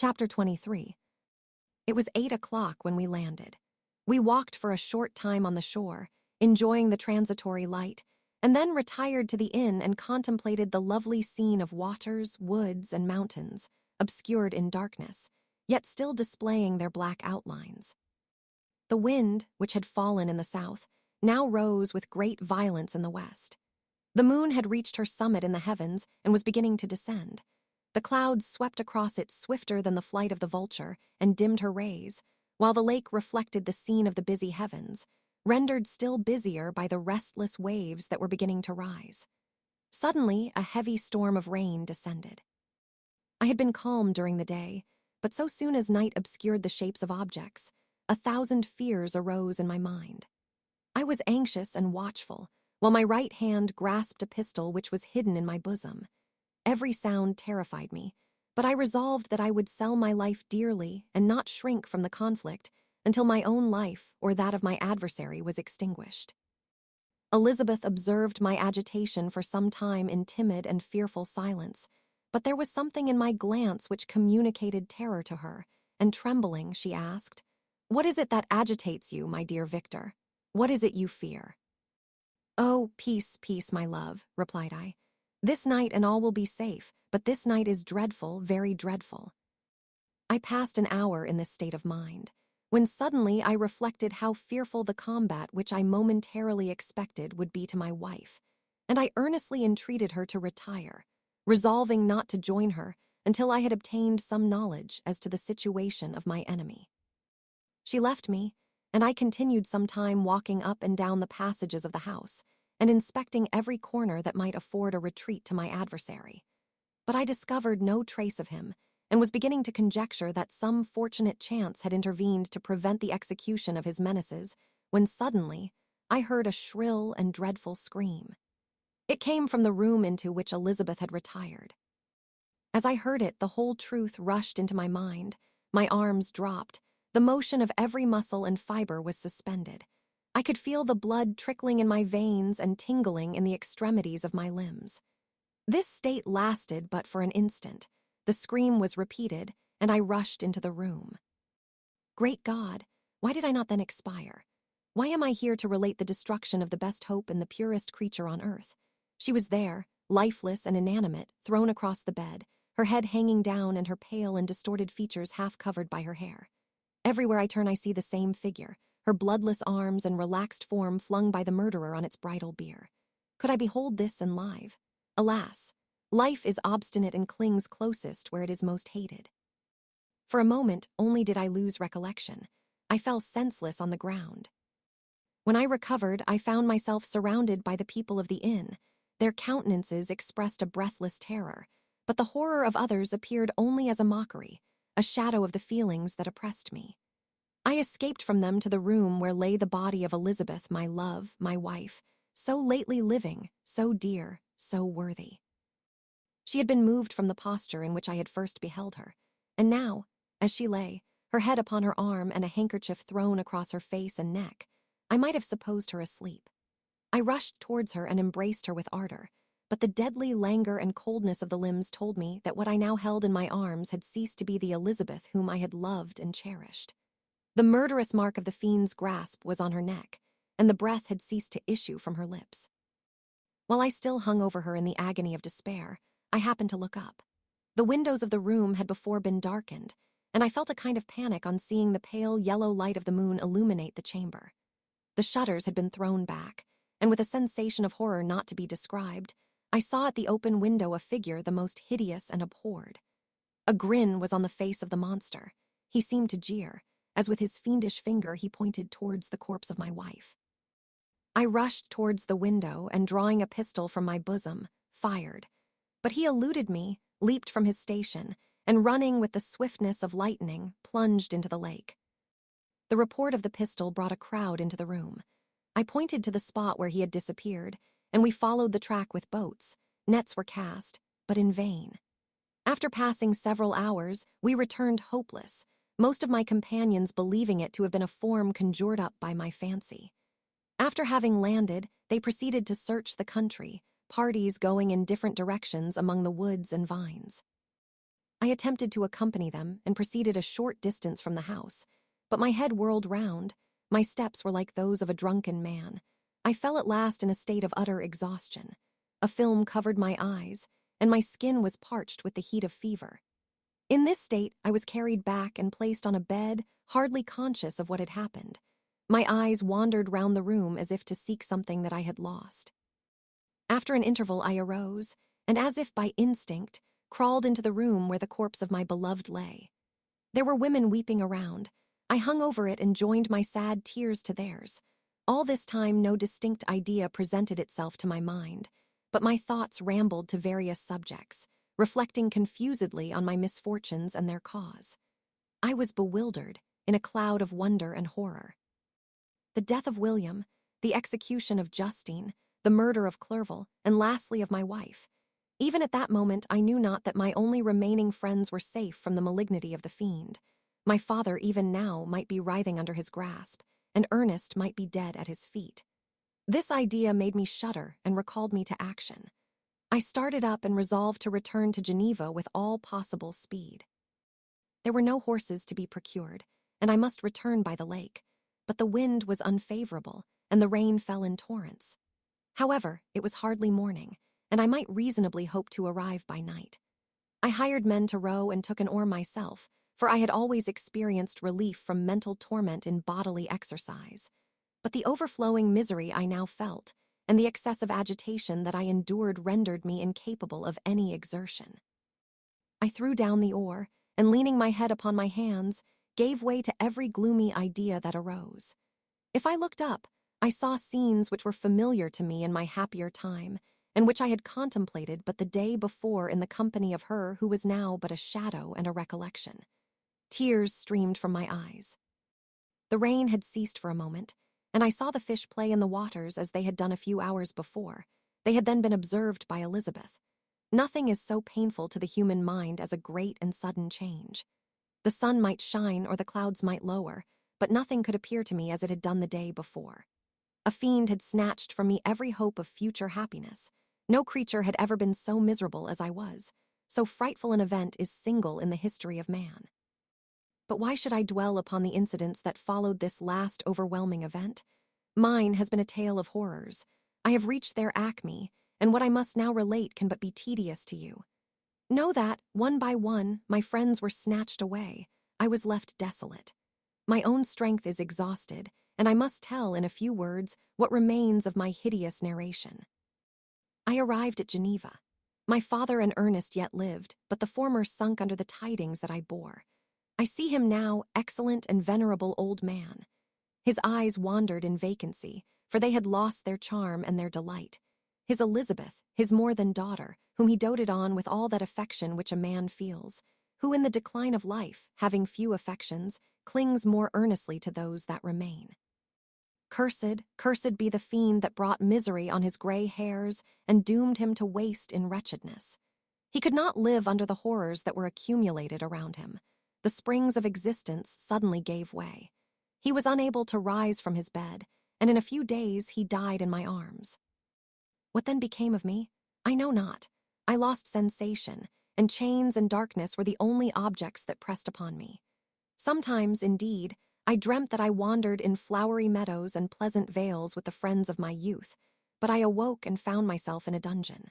Chapter 23. It was 8 o'clock when we landed. We walked for a short time on the shore, enjoying the transitory light, and then retired to the inn and contemplated the lovely scene of waters, woods, and mountains, obscured in darkness, yet still displaying their black outlines. The wind, which had fallen in the south, now rose with great violence in the west. The moon had reached her summit in the heavens and was beginning to descend. The clouds swept across it swifter than the flight of the vulture and dimmed her rays, while the lake reflected the scene of the busy heavens, rendered still busier by the restless waves that were beginning to rise. Suddenly, a heavy storm of rain descended. I had been calm during the day, but so soon as night obscured the shapes of objects, 1,000 fears arose in my mind. I was anxious and watchful, while my right hand grasped a pistol which was hidden in my bosom. Every sound terrified me, but I resolved that I would sell my life dearly and not shrink from the conflict until my own life or that of my adversary was extinguished. Elizabeth observed my agitation for some time in timid and fearful silence, but there was something in my glance which communicated terror to her, and trembling, she asked, "What is it that agitates you, my dear Victor? What is it you fear?" "Oh, peace, peace, my love," replied I. "This night and all will be safe, but this night is dreadful, very dreadful." I passed an hour in this state of mind, when suddenly I reflected how fearful the combat which I momentarily expected would be to my wife, and I earnestly entreated her to retire, resolving not to join her until I had obtained some knowledge as to the situation of my enemy. She left me, and I continued some time walking up and down the passages of the house, and inspecting every corner that might afford a retreat to my adversary. But I discovered no trace of him, and was beginning to conjecture that some fortunate chance had intervened to prevent the execution of his menaces, when suddenly I heard a shrill and dreadful scream. It came from the room into which Elizabeth had retired. As I heard it, the whole truth rushed into my mind. My arms dropped. The motion of every muscle and fiber was suspended. I could feel the blood trickling in my veins and tingling in the extremities of my limbs. This state lasted but for an instant. The scream was repeated, and I rushed into the room. Great God, why did I not then expire? Why am I here to relate the destruction of the best hope and the purest creature on earth? She was there, lifeless and inanimate, thrown across the bed, her head hanging down and her pale and distorted features half covered by her hair. Everywhere I turn I see the same figure, her bloodless arms and relaxed form flung by the murderer on its bridal bier. Could I behold this and live? Alas, life is obstinate and clings closest where it is most hated. For a moment only did I lose recollection. I fell senseless on the ground. When I recovered, I found myself surrounded by the people of the inn. Their countenances expressed a breathless terror, but the horror of others appeared only as a mockery, a shadow of the feelings that oppressed me. I escaped from them to the room where lay the body of Elizabeth, my love, my wife, so lately living, so dear, so worthy. She had been moved from the posture in which I had first beheld her, and now, as she lay, her head upon her arm and a handkerchief thrown across her face and neck, I might have supposed her asleep. I rushed towards her and embraced her with ardor, but the deadly languor and coldness of the limbs told me that what I now held in my arms had ceased to be the Elizabeth whom I had loved and cherished. The murderous mark of the fiend's grasp was on her neck, and the breath had ceased to issue from her lips. While I still hung over her in the agony of despair, I happened to look up. The windows of the room had before been darkened, and I felt a kind of panic on seeing the pale yellow light of the moon illuminate the chamber. The shutters had been thrown back, and with a sensation of horror not to be described, I saw at the open window a figure the most hideous and abhorred. A grin was on the face of the monster. He seemed to jeer, as with his fiendish finger he pointed towards the corpse of my wife. I rushed towards the window and, drawing a pistol from my bosom, fired. But he eluded me, leaped from his station, and running with the swiftness of lightning, plunged into the lake. The report of the pistol brought a crowd into the room. I pointed to the spot where he had disappeared, and we followed the track with boats. Nets were cast, but in vain. After passing several hours, we returned hopeless, most of my companions believing it to have been a form conjured up by my fancy. After having landed, they proceeded to search the country, parties going in different directions among the woods and vines. I attempted to accompany them and proceeded a short distance from the house, but my head whirled round. My steps were like those of a drunken man. I fell at last in a state of utter exhaustion. A film covered my eyes, and my skin was parched with the heat of fever. In this state, I was carried back and placed on a bed, hardly conscious of what had happened. My eyes wandered round the room as if to seek something that I had lost. After an interval, I arose, and as if by instinct, crawled into the room where the corpse of my beloved lay. There were women weeping around. I hung over it and joined my sad tears to theirs. All this time no distinct idea presented itself to my mind, but my thoughts rambled to various subjects, reflecting confusedly on my misfortunes and their cause. I was bewildered, in a cloud of wonder and horror. The death of William, the execution of Justine, the murder of Clerval, and lastly of my wife. Even at that moment I knew not that my only remaining friends were safe from the malignity of the fiend. My father even now might be writhing under his grasp, and Ernest might be dead at his feet. This idea made me shudder and recalled me to action. I started up and resolved to return to Geneva with all possible speed. There were no horses to be procured, and I must return by the lake, but the wind was unfavorable, and the rain fell in torrents. However, it was hardly morning, and I might reasonably hope to arrive by night. I hired men to row and took an oar myself, for I had always experienced relief from mental torment in bodily exercise. But the overflowing misery I now felt, and the excessive agitation that I endured rendered me incapable of any exertion. I threw down the oar, and leaning my head upon my hands, gave way to every gloomy idea that arose. If I looked up, I saw scenes which were familiar to me in my happier time, and which I had contemplated but the day before in the company of her who was now but a shadow and a recollection. Tears streamed from my eyes. The rain had ceased for a moment, and I saw the fish play in the waters as they had done a few hours before. They had then been observed by Elizabeth. Nothing is so painful to the human mind as a great and sudden change. The sun might shine or the clouds might lower, but nothing could appear to me as it had done the day before. A fiend had snatched from me every hope of future happiness. No creature had ever been so miserable as I was. So frightful an event is single in the history of man. But why should I dwell upon the incidents that followed this last overwhelming event? Mine has been a tale of horrors. I have reached their acme, and what I must now relate can but be tedious to you. Know that, one by one, my friends were snatched away. I was left desolate. My own strength is exhausted, and I must tell in a few words what remains of my hideous narration. I arrived at Geneva. My father and Ernest yet lived, but the former sunk under the tidings that I bore. I see him now, excellent and venerable old man. His eyes wandered in vacancy, for they had lost their charm and their delight. His Elizabeth, his more than daughter, whom he doted on with all that affection which a man feels, who in the decline of life, having few affections, clings more earnestly to those that remain. Cursed, cursed be the fiend that brought misery on his gray hairs and doomed him to waste in wretchedness. He could not live under the horrors that were accumulated around him. The springs of existence suddenly gave way. He was unable to rise from his bed, and in a few days he died in my arms. What then became of me? I know not. I lost sensation, and chains and darkness were the only objects that pressed upon me. Sometimes, indeed, I dreamt that I wandered in flowery meadows and pleasant vales with the friends of my youth, but I awoke and found myself in a dungeon.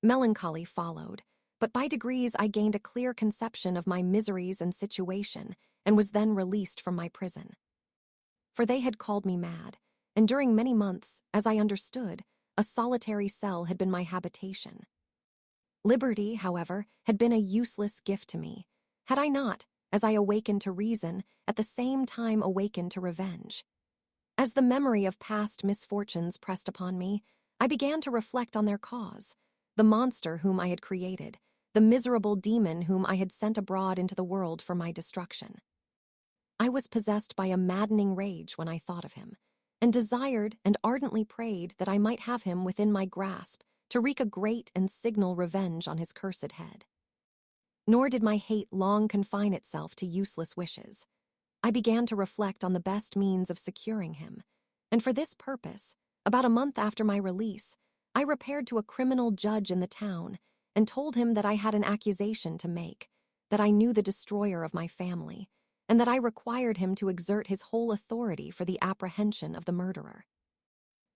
Melancholy followed, but by degrees I gained a clear conception of my miseries and situation, and was then released from my prison. For they had called me mad, and during many months, as I understood, a solitary cell had been my habitation. Liberty, however, had been a useless gift to me. Had I not, as I awakened to reason, at the same time awakened to revenge. As the memory of past misfortunes pressed upon me, I began to reflect on their cause, the monster whom I had created, the miserable demon whom I had sent abroad into the world for my destruction. I was possessed by a maddening rage when I thought of him, and desired and ardently prayed that I might have him within my grasp to wreak a great and signal revenge on his cursed head. Nor did my hate long confine itself to useless wishes. I began to reflect on the best means of securing him, and for this purpose, about a month after my release, I repaired to a criminal judge in the town and told him that I had an accusation to make, that I knew the destroyer of my family, and that I required him to exert his whole authority for the apprehension of the murderer.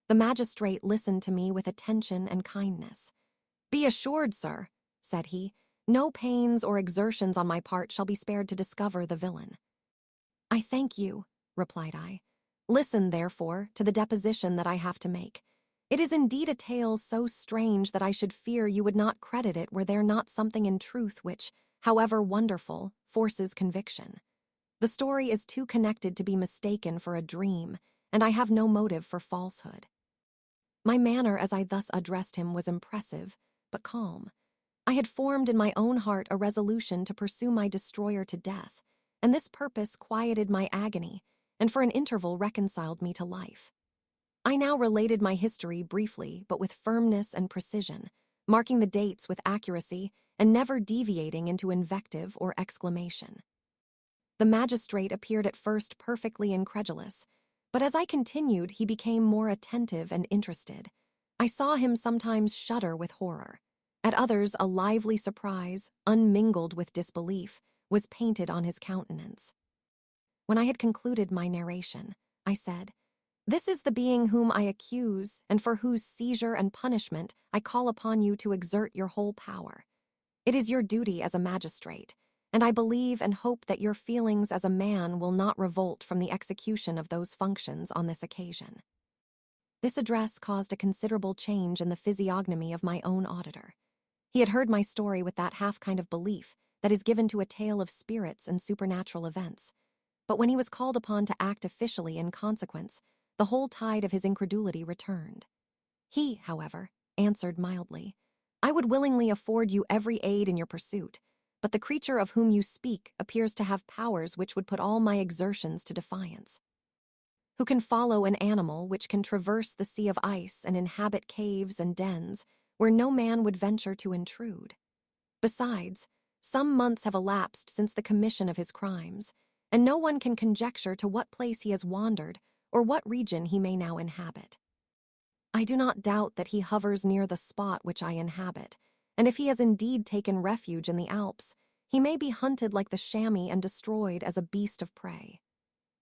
The magistrate listened to me with attention and kindness. "Be assured, sir," said he, "no pains or exertions on my part shall be spared to discover the villain." "I thank you," replied I. "Listen, therefore, to the deposition that I have to make. It is indeed a tale so strange that I should fear you would not credit it were there not something in truth which, however wonderful, forces conviction. The story is too connected to be mistaken for a dream, and I have no motive for falsehood." My manner as I thus addressed him was impressive, but calm. I had formed in my own heart a resolution to pursue my destroyer to death, and this purpose quieted my agony, and for an interval reconciled me to life. I now related my history briefly, but with firmness and precision, marking the dates with accuracy and never deviating into invective or exclamation. The magistrate appeared at first perfectly incredulous, but as I continued, he became more attentive and interested. I saw him sometimes shudder with horror. At others, a lively surprise, unmingled with disbelief, was painted on his countenance. When I had concluded my narration, I said, "This is the being whom I accuse, and for whose seizure and punishment I call upon you to exert your whole power. It is your duty as a magistrate, and I believe and hope that your feelings as a man will not revolt from the execution of those functions on this occasion." This address caused a considerable change in the physiognomy of my own auditor. He had heard my story with that half kind of belief that is given to a tale of spirits and supernatural events. But when he was called upon to act officially in consequence, the whole tide of his incredulity returned. He, however, answered mildly, "I would willingly afford you every aid in your pursuit, but the creature of whom you speak appears to have powers which would put all my exertions to defiance. Who can follow an animal which can traverse the sea of ice and inhabit caves and dens where no man would venture to intrude? Besides, some months have elapsed since the commission of his crimes, and no one can conjecture to what place he has wandered or what region he may now inhabit. I do not doubt that he hovers near the spot which I inhabit, and if he has indeed taken refuge in the Alps, he may be hunted like the chamois and destroyed as a beast of prey.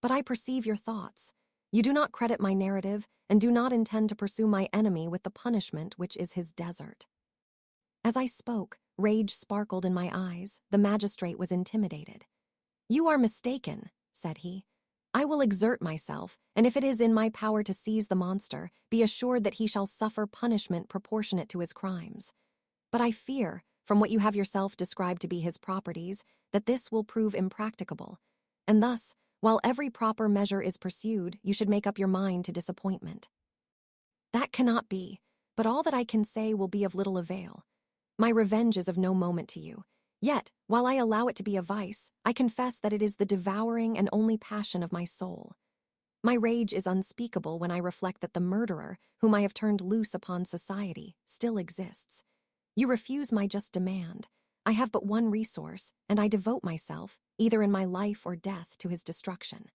But I perceive your thoughts. You do not credit my narrative and do not intend to pursue my enemy with the punishment which is his desert." As I spoke, rage sparkled in my eyes. The magistrate was intimidated. "You are mistaken," said he. "I will exert myself, and if it is in my power to seize the monster, be assured that he shall suffer punishment proportionate to his crimes. But I fear, from what you have yourself described to be his properties, that this will prove impracticable, and thus, while every proper measure is pursued, you should make up your mind to disappointment." "That cannot be, but all that I can say will be of little avail. My revenge is of no moment to you. Yet, while I allow it to be a vice, I confess that it is the devouring and only passion of my soul. My rage is unspeakable when I reflect that the murderer, whom I have turned loose upon society, still exists. You refuse my just demand. I have but one resource, and I devote myself, either in my life or death, to his destruction."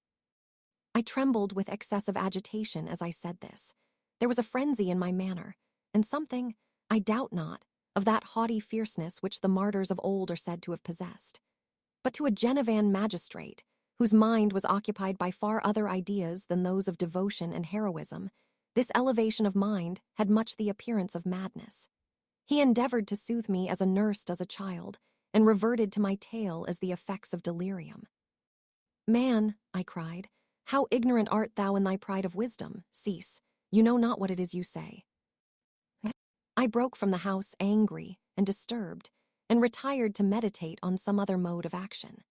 I trembled with excessive agitation as I said this. There was a frenzy in my manner, and something, I doubt not, of that haughty fierceness which the martyrs of old are said to have possessed. But to a Genevan magistrate, whose mind was occupied by far other ideas than those of devotion and heroism, this elevation of mind had much the appearance of madness. He endeavored to soothe me as a nurse does a child, and reverted to my tale as the effects of delirium. "Man," I cried, "how ignorant art thou in thy pride of wisdom! Cease, you know not what it is you say." I broke from the house angry and disturbed, and retired to meditate on some other mode of action.